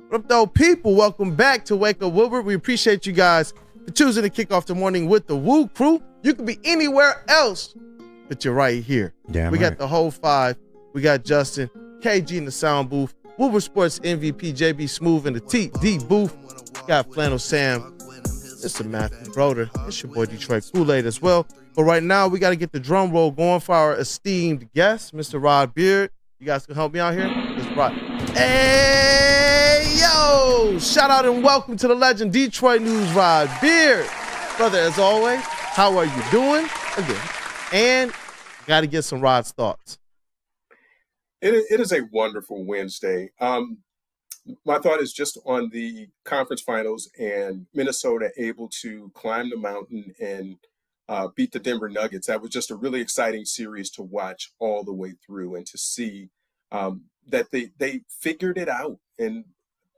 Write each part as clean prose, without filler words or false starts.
What up, though, people? Welcome back to Wake Up Woodward. We appreciate you guys for choosing to kick off the morning with the Woo Crew. You could be anywhere else, but you're right here. Damn we right. got the whole five. We got Justin, KG in the sound booth, Woodward Sports MVP, JB Smooth in the TD booth. Got Flannel Sam. It's a Matt Broder. It's your boy Detroit Kool-Aid as well. But right now, we got to get the drum roll going for our esteemed guest, Mr. Rod Beard. You guys can help me out here? Mr. Rod. Hey, yo! Shout out and welcome to the legend, Detroit News, Rod Beard. Brother, as always, how are you doing? Again. And got to get some Rod's thoughts. It is a wonderful Wednesday. My thought is just on the conference finals and Minnesota able to climb the mountain and beat the Denver Nuggets. That was just a really exciting series to watch all the way through and to see that they figured it out. And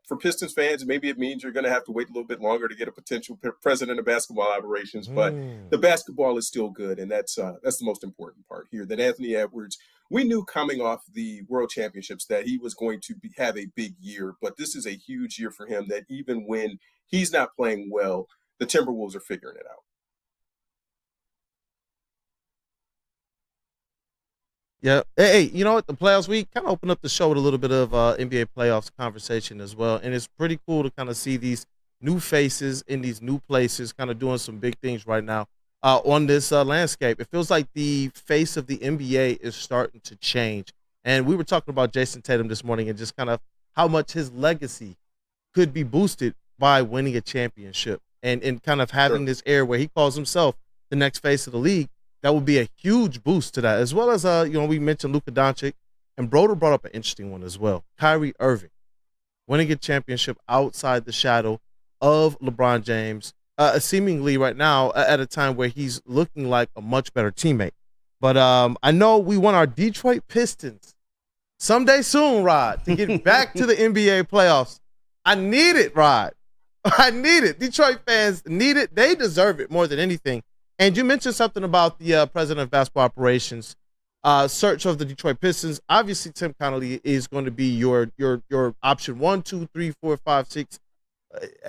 for Pistons fans, maybe it means you're going to have to wait a little bit longer to get a potential president of basketball operations, but the basketball is still good, and that's the most important part here. That Anthony Edwards, we knew coming off the World Championships that he was going to have a big year, but this is a huge year for him, that even when he's not playing well, the Timberwolves are figuring it out. Yeah. Hey, you know what? The playoffs, we kind of opened up the show with a little bit of NBA playoffs conversation as well. And it's pretty cool to kind of see these new faces in these new places kind of doing some big things right now on this landscape. It feels like the face of the NBA is starting to change. And we were talking about Jason Tatum this morning and just kind of how much his legacy could be boosted by winning a championship and kind of having this air where he calls himself the next face of the league. That would be a huge boost to that, as well as, we mentioned Luka Doncic, and Broder brought up an interesting one as well. Kyrie Irving winning a championship outside the shadow of LeBron James, seemingly right now at a time where he's looking like a much better teammate. But I know we want our Detroit Pistons someday soon, Rod, to get back to the NBA playoffs. I need it, Rod. I need it. Detroit fans need it. They deserve it more than anything. And you mentioned something about the president of basketball operations search of the Detroit Pistons. Obviously, Tim Connolly is going to be your option 1, 2, 3, 4, 5, 6.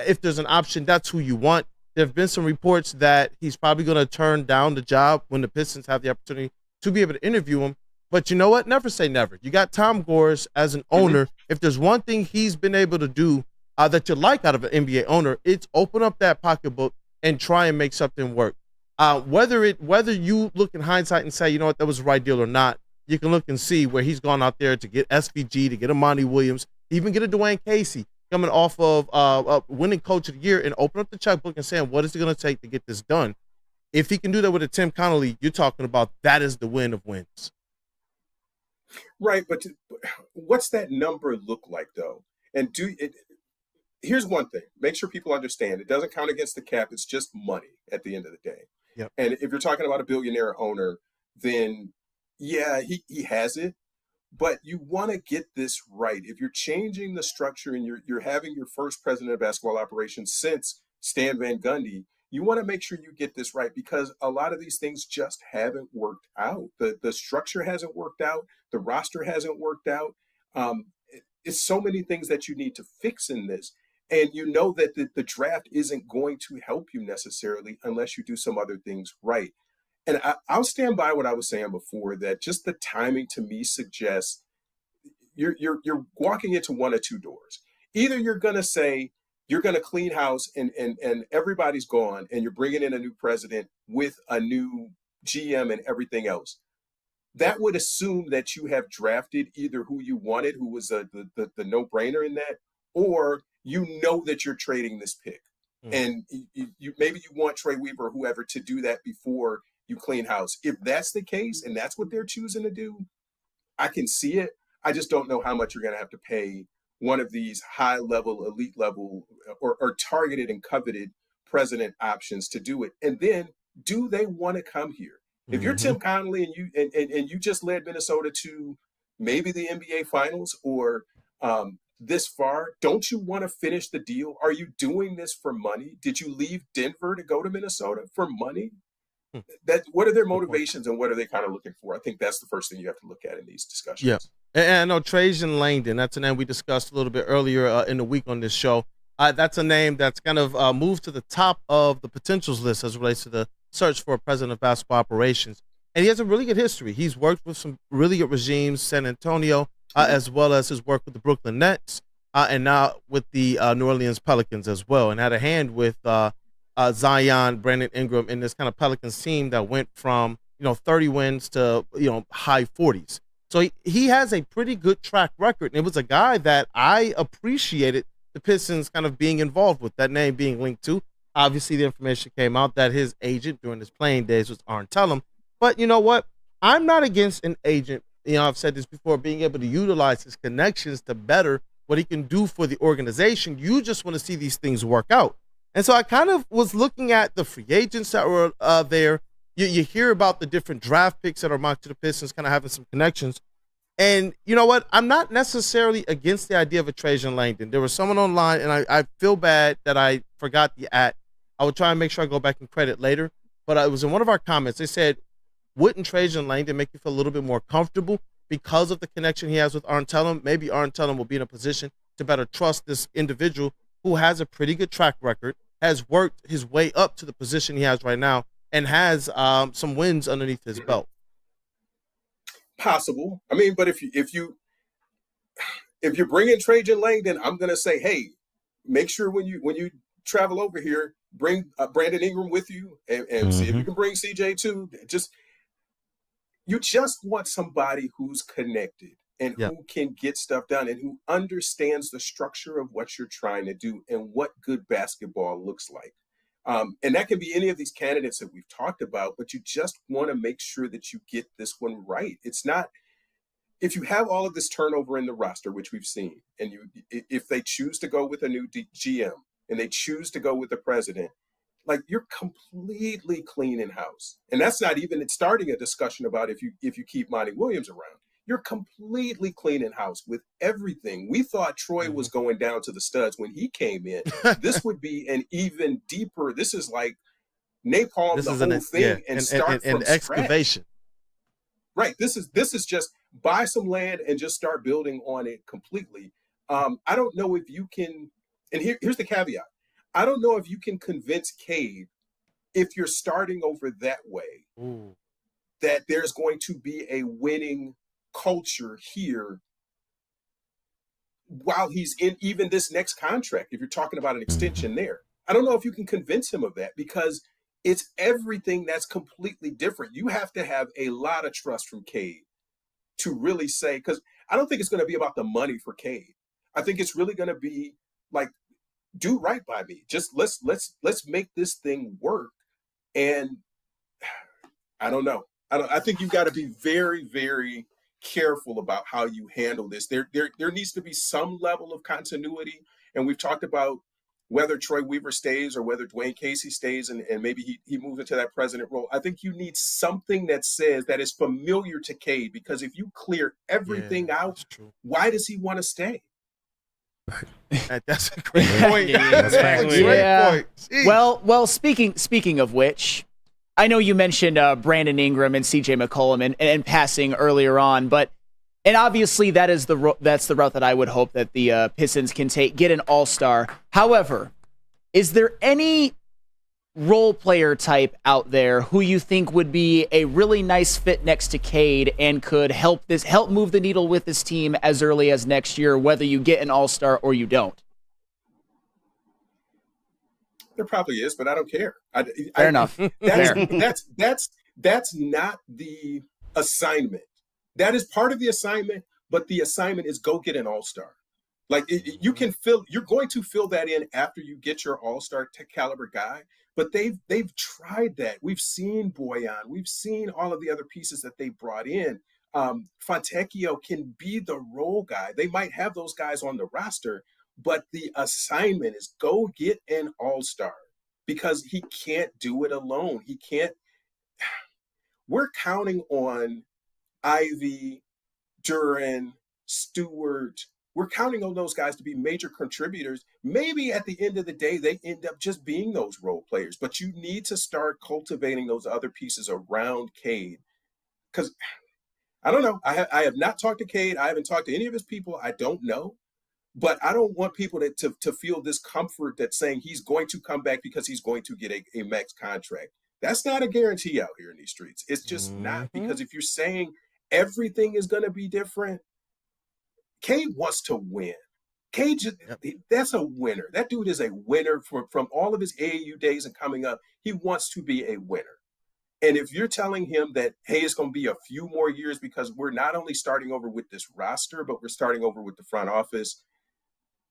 If there's an option, that's who you want. There have been some reports that he's probably going to turn down the job when the Pistons have the opportunity to be able to interview him. But you know what? Never say never. You got Tom Gores as an owner. If there's one thing he's been able to do that you like out of an NBA owner, it's open up that pocketbook and try and make something work. Whether you look in hindsight and say, you know what, that was the right deal or not, you can look and see where he's gone out there to get SVG, to get a Monty Williams, even get a Dwayne Casey coming off of winning coach of the year and open up the checkbook and saying, what is it going to take to get this done? If he can do that with a Tim Connolly, you're talking about that is the win of wins. Right, but what's that number look like, though? And here's one thing. Make sure people understand. It doesn't count against the cap. It's just money at the end of the day. Yep. And if you're talking about a billionaire owner, then yeah, he has it, but you want to get this right. If you're changing the structure and you're having your first president of basketball operations since Stan Van Gundy, you want to make sure you get this right, because a lot of these things just haven't worked out. The structure hasn't worked out. The roster hasn't worked out. It's so many things that you need to fix in this. And you know that the draft isn't going to help you necessarily unless you do some other things right. And I'll stand by what I was saying before, that just the timing to me suggests you're walking into one of two doors. Either you're going to say you're going to clean house and everybody's gone and you're bringing in a new president with a new GM and everything else. That would assume that you have drafted either who you wanted, who was the no-brainer in that, or you know that you're trading this pick. And you maybe you want Trey Weaver or whoever to do that before you clean house. If that's the case and that's what they're choosing to do, I can see it. I just don't know how much you're going to have to pay one of these high-level, elite-level, or targeted and coveted president options to do it. And then, do they want to come here? If you're Tim Connolly and you just led Minnesota to maybe the NBA Finals or this far, don't you want to finish the deal? Are you doing this for money? Did you leave Denver to go to Minnesota for money? What are their motivations and what are they kind of looking for? I think that's the first thing you have to look at in these discussions. Yeah. And I know Trajan Langdon, that's a name we discussed a little bit earlier in the week on this show. That's a name that's kind of moved to the top of the potentials list as it relates to the search for a president of basketball operations. And he has a really good history. He's worked with some really good regimes, San Antonio, as well as his work with the Brooklyn Nets, and now with the New Orleans Pelicans as well, and had a hand with Zion, Brandon Ingram in this kind of Pelicans team that went from 30 wins to high 40s. So he has a pretty good track record, and it was a guy that I appreciated the Pistons kind of being involved with, that name being linked to. Obviously, the information came out that his agent during his playing days was Arn Tellem. But you know what? I'm not against an agent, I've said this before, being able to utilize his connections to better what he can do for the organization. You just want to see these things work out. And so I kind of was looking at the free agents that were there. You hear about the different draft picks that are mocked to the Pistons, kind of having some connections. And you know what? I'm not necessarily against the idea of a Trajan Langdon. There was someone online, and I feel bad that I forgot the @ I will try and make sure I go back and credit later. But it was in one of our comments. They said, wouldn't Trajan Langdon make you feel a little bit more comfortable because of the connection he has with Arn Tellem? Maybe Arn Tellem will be in a position to better trust this individual who has a pretty good track record, has worked his way up to the position he has right now, and has some wins underneath his belt. Possible. I mean, but if you're bringing Trajan Langdon, I'm going to say, hey, make sure when you travel over here, bring Brandon Ingram with you, and see if you can bring CJ too. You just want somebody who's connected and who can get stuff done and who understands the structure of what you're trying to do and what good basketball looks like. And that can be any of these candidates that we've talked about, but you just want to make sure that you get this one right. It's not, if you have all of this turnover in the roster, which we've seen, and if they choose to go with a new GM and they choose to go with the president, like, you're completely clean in house. And that's not even starting a discussion about if you keep Monty Williams around. You're completely clean in house with everything. We thought Troy was going down to the studs when he came in. This would be an even deeper. This is like napalm the whole thing and start from excavation. Scratch. Right. This is just buy some land and just start building on it completely. I don't know if you can. And here's the caveat. I don't know if you can convince Cade, if you're starting over that way, that there's going to be a winning culture here while he's in even this next contract, if you're talking about an extension there. I don't know if you can convince him of that, because it's everything that's completely different. You have to have a lot of trust from Cade to really say, because I don't think it's going to be about the money for Cade. I think it's really going to be like, do right by me. Just let's make this thing work. And I don't know. I think you've got to be very, very careful about how you handle this. There needs to be some level of continuity. And we've talked about whether Troy Weaver stays or whether Dwayne Casey stays and maybe he moves into that president role. I think you need something that says that is familiar to Cade, because if you clear everything out, why does he want to stay? That's a great point. That's a great point. Well, speaking of which, I know you mentioned Brandon Ingram and CJ McCollum and passing earlier on, and obviously that's the route that I would hope that the Pistons can take, get an all-star. However, is there any role player type out there who you think would be a really nice fit next to Cade and could help move the needle with this team as early as next year, whether you get an all-star or you don't? There probably is, but I don't care. Fair enough. That's not the assignment. That is part of the assignment, but the assignment is go get an all-star. Like, you're going to fill that in after you get your all-star caliber guy. But they've tried that. We've seen Boyan. We've seen all of the other pieces that they brought in. Fontecchio can be the role guy. They might have those guys on the roster, but the assignment is go get an all-star, because he can't do it alone. He can't. We're counting on Ivy, Duren, Stewart. We're counting on those guys to be major contributors. Maybe at the end of the day, they end up just being those role players. But you need to start cultivating those other pieces around Cade. Because I don't know. I have not talked to Cade. I haven't talked to any of his people. I don't know. But I don't want people to feel this comfort that saying he's going to come back because he's going to get a max contract. That's not a guarantee out here in these streets. It's just not, because if you're saying everything is going to be different, Cade wants to win. Cade, that's a winner. That dude is a winner from all of his AAU days and coming up. He wants to be a winner. And if you're telling him that, hey, it's going to be a few more years because we're not only starting over with this roster, but we're starting over with the front office.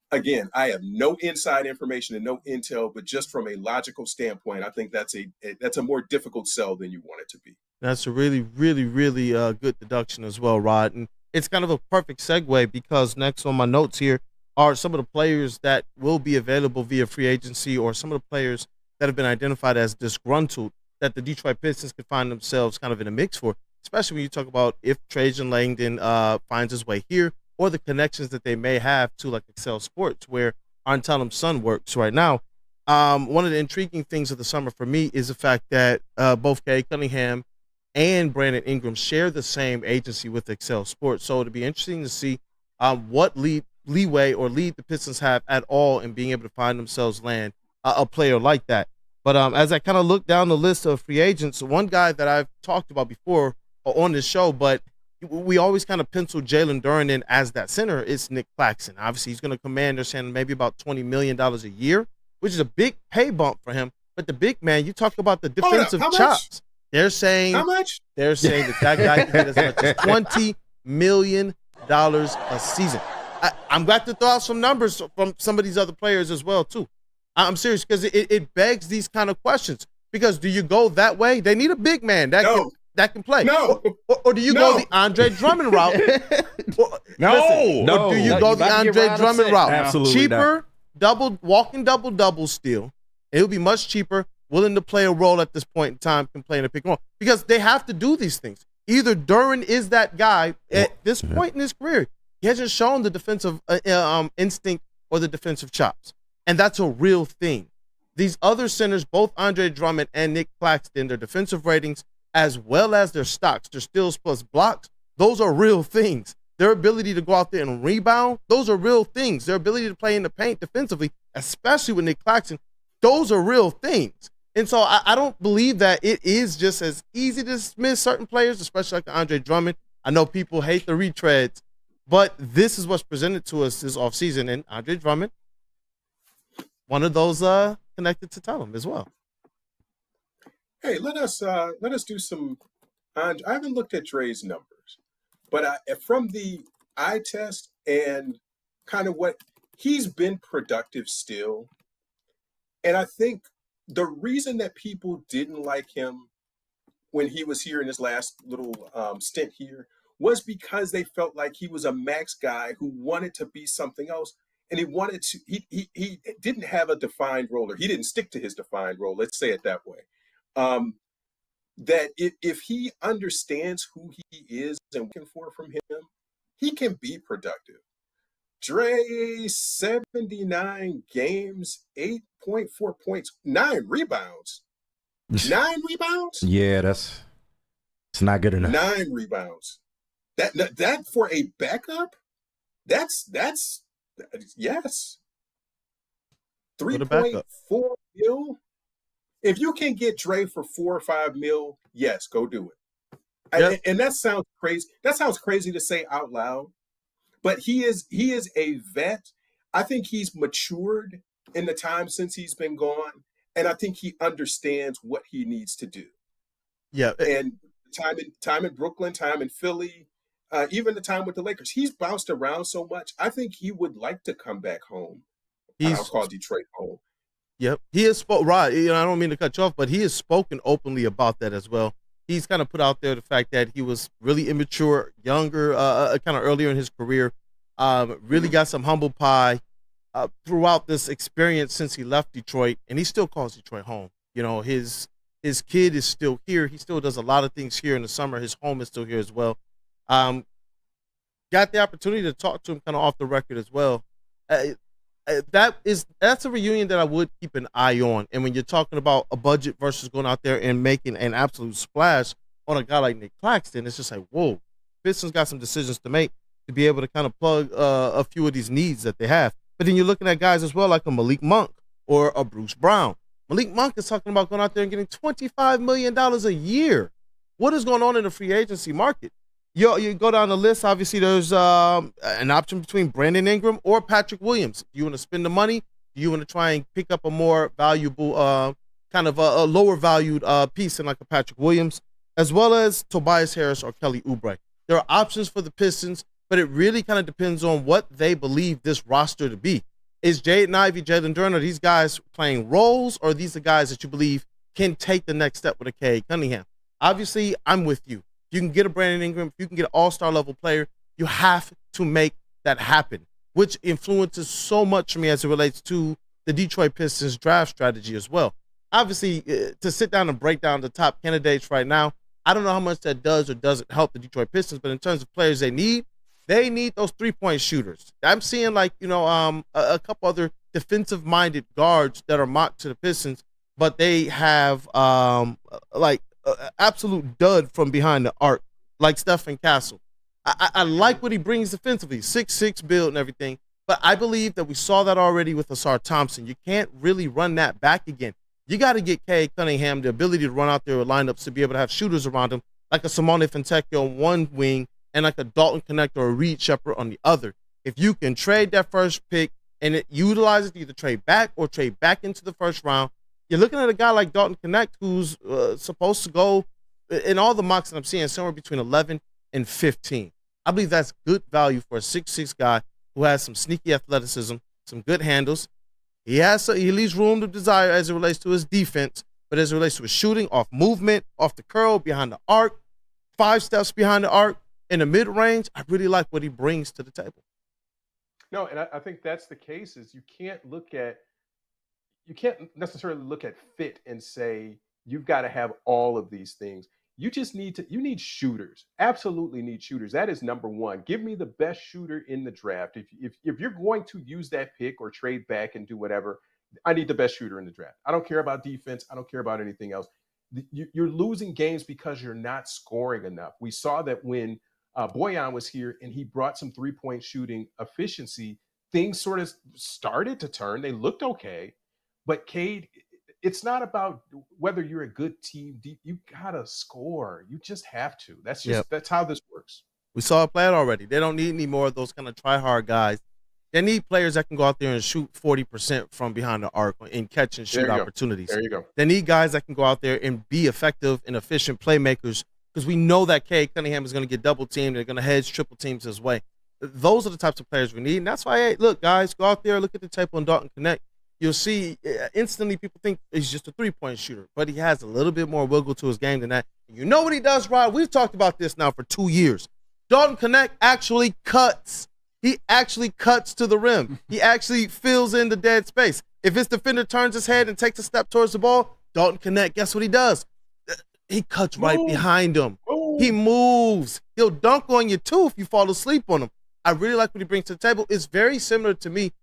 Again, I have no inside information and no intel, but just from a logical standpoint, I think that's a more difficult sell than you want it to be. That's a really, really, really good deduction as well, Rod. And it's kind of a perfect segue because next on my notes here are some of the players that will be available via free agency, or some of the players that have been identified as disgruntled that the Detroit Pistons could find themselves kind of in a mix for, especially when you talk about if Trajan Langdon finds his way here, or the connections that they may have to like Excel Sports, where Arntellem's son works right now. One of the intriguing things of the summer for me is the fact that both Cade Cunningham and Brandon Ingram share the same agency with Excel Sports. So it'll be interesting to see what leeway or lead the Pistons have at all in being able to find themselves land a player like that. But as I kind of look down the list of free agents, one guy that I've talked about before on this show, but we always kind of pencil Jalen Duren in as that center, is Nick Claxton. Obviously, he's going to command, they're saying, maybe about $20 million a year, which is a big pay bump for him. But the big man, you talk about the defensive chops. They're saying how much? They're saying that guy can get as much as $20 million a season. I'm glad to throw out some numbers from some of these other players as well, too. I'm serious, because it begs these kind of questions. Because do you go that way? They need a big man that can play. No. Or do you go the Andre Drummond route? Or do you go the Andre Drummond route? Absolutely cheaper, walking double still. It'll be much cheaper, willing to play a role at this point in time, can play in a pick and roll. Because they have to do these things. Either Duren is that guy at this point in his career. He hasn't shown the defensive instinct or the defensive chops. And that's a real thing. These other centers, both Andre Drummond and Nick Claxton, their defensive ratings, as well as their stocks, their steals plus blocks, those are real things. Their ability to go out there and rebound, those are real things. Their ability to play in the paint defensively, especially with Nick Claxton, those are real things. And so I don't believe that it is just as easy to dismiss certain players, especially like Andre Drummond. I know people hate the retreads, but this is what's presented to us this offseason. And Andre Drummond, one of those connected to Tellem as well. Hey, let us do some. I haven't looked at Dre's numbers, but from the eye test and kind of what he's been productive still, and I think the reason that people didn't like him when he was here in his last little stint here was because they felt like he was a max guy who wanted to be something else. And he didn't have a defined role, or he didn't stick to his defined role. Let's say it that way. That if he understands who he is and looking for from him, he can be productive. Dre, 79 games, 8.4 points, 9 rebounds. 9 rebounds? Yeah, it's not good enough. 9 rebounds. That for a backup? That's yes. 3.4 mil. If you can get Dre for 4 or 5 mil, yes, go do it. Yep. And that sounds crazy. That sounds crazy to say out loud, but he is a vet. I think he's matured in the time since he's been gone, and I think he understands what he needs to do. Yeah, and time in Brooklyn, time in Philly. Even the time with the Lakers, he's bounced around so much. I think he would like to come back home. I'll call Detroit home. Yep. He has spoken, Rod, I don't mean to cut you off, but he has spoken openly about that as well. He's kind of put out there the fact that he was really immature, younger, kind of earlier in his career, really got some humble pie throughout this experience since he left Detroit, and he still calls Detroit home. His kid is still here. He still does a lot of things here in the summer. His home is still here as well. Got the opportunity to talk to him kind of off the record as well. That's a reunion that I would keep an eye on. And when you're talking about a budget versus going out there and making an absolute splash on a guy like Nick Claxton, it's just like, whoa, Pistons got some decisions to make to be able to kind of plug a few of these needs that they have. But then you're looking at guys as well like a Malik Monk or a Bruce Brown. Malik Monk is talking about going out there and getting $25 million a year. What is going on in the free agency market? You go down the list, obviously there's an option between Brandon Ingram or Patrick Williams. Do you want to spend the money? Do you want to try and pick up a more valuable, kind of a lower valued piece in like a Patrick Williams, as well as Tobias Harris or Kelly Oubre? There are options for the Pistons, but it really kind of depends on what they believe this roster to be. Is Jaden Ivey, Jalen Duren, are these guys playing roles, or are these the guys that you believe can take the next step with a Cade Cunningham? Obviously, I'm with you. If you can get a Brandon Ingram, if you can get an all-star level player, you have to make that happen, which influences so much for me as it relates to the Detroit Pistons draft strategy as well. Obviously, to sit down and break down the top candidates right now, I don't know how much that does or doesn't help the Detroit Pistons, but in terms of players they need those three-point shooters. I'm seeing a couple other defensive-minded guards that are mocked to the Pistons, but they have absolute dud from behind the arc, like Stephen Castle. I like what he brings defensively, 6'6" build and everything, but I believe that we saw that already with Asar Thompson. You can't really run that back again. You got to get Cade Cunningham the ability to run out there with lineups to be able to have shooters around him, like a Simone Fontecchio on one wing and like a Dalton Connect or a Reed Shepherd on the other. If you can trade that first pick and utilize it to either trade back or trade back into the first round, you're looking at a guy like Dalton Connect who's supposed to go, in all the mocks that I'm seeing, somewhere between 11 and 15. I believe that's good value for a 6'6" guy who has some sneaky athleticism, some good handles. He leaves room to desire as it relates to his defense, but as it relates to his shooting, off movement, off the curl, behind the arc, 5 steps behind the arc, in the mid-range, I really like what he brings to the table. No, and I think that's the case. Is you can't necessarily look at fit and say you've got to have all of these things. You just you need shooters. Absolutely need shooters. That is number one. Give me the best shooter in the draft. If you're going to use that pick or trade back and do whatever, I need the best shooter in the draft. I don't care about defense. I don't care about anything else. You're losing games because you're not scoring enough. We saw that when Boyan was here and he brought some three-point shooting efficiency, things sort of started to turn. They looked okay. But Cade, it's not about whether you're a good team. You gotta score. You just have to. That's how this works. We saw it play out already. They don't need any more of those kind of try-hard guys. They need players that can go out there and shoot 40% from behind the arc and catch and shoot opportunities. There you go. They need guys that can go out there and be effective and efficient playmakers, because we know that Cade Cunningham is going to get double-teamed. They're going to hedge triple teams his way. Those are the types of players we need. And that's why, hey, look, guys, go out there, look at the tape on Dalton Connect. You'll see instantly people think he's just a three-point shooter, but he has a little bit more wiggle to his game than that. And you know what he does, Rod? We've talked about this now for 2 years. Dalton Connect actually cuts. He actually cuts to the rim. He actually fills in the dead space. If his defender turns his head and takes a step towards the ball, Dalton Connect, guess what he does? He cuts right behind him. He moves. He'll dunk on you, too, if you fall asleep on him. I really like what he brings to the table. It's very similar to me,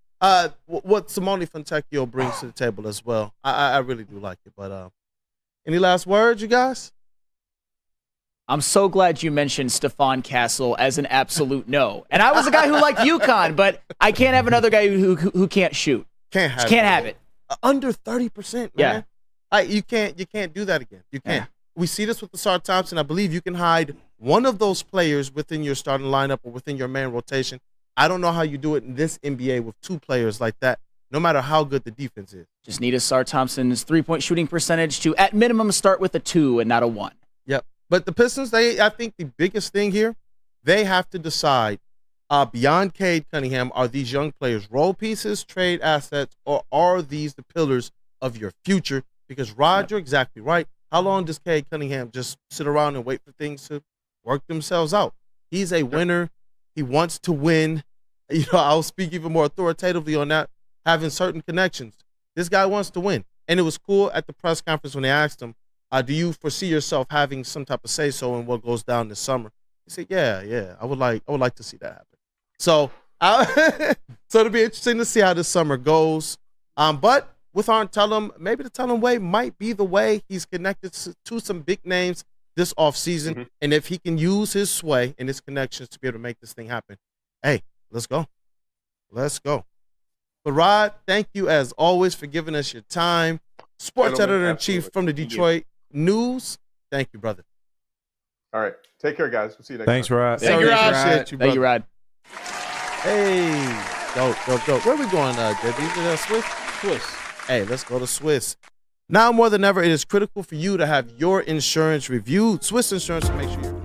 what Simone Fontecchio brings to the table as well. I really do like it. But any last words, you guys? I'm so glad you mentioned Stephon Castle as an absolute no. And I was a guy who liked UConn, but I can't have another guy who can't shoot. Can't have it. Under 30%, man. Yeah. You can't do that again. You can't. Yeah. We see this with Asar Thompson. I believe you can hide one of those players within your starting lineup or within your main rotation. I don't know how you do it in this NBA with two players like that, no matter how good the defense is. Just need Asar Thompson's three-point shooting percentage to, at minimum, start with a 2 and not a 1. Yep. But the Pistons, I think the biggest thing here, they have to decide beyond Cade Cunningham, are these young players role pieces, trade assets, or are these the pillars of your future? Because, Rod, you're exactly right. How long does Cade Cunningham just sit around and wait for things to work themselves out? He's a winner. He wants to win. I'll speak even more authoritatively on that, having certain connections. This guy wants to win. And it was cool at the press conference when they asked him, do you foresee yourself having some type of say-so in what goes down this summer? He said, yeah, I would like to see that happen. So, so it'll be interesting to see how this summer goes. But with Arn Tellem, maybe the Tellem way might be the way. He's connected to some big names this offseason. And if he can use his sway and his connections to be able to make this thing happen, hey, let's go. Let's go. But Rod, thank you as always for giving us your time. Sports editor-in-chief from the Detroit News. Thank you, brother. All right. Take care, guys. We'll see you next Thanks, time. Rod. Thank you, Rod. Thank you, Rod. Hey. Go. Where are we going, JB? Swiss? Hey, let's go to Swiss. Now more than ever, it is critical for you to have your insurance reviewed. Swiss Insurance will make sure you're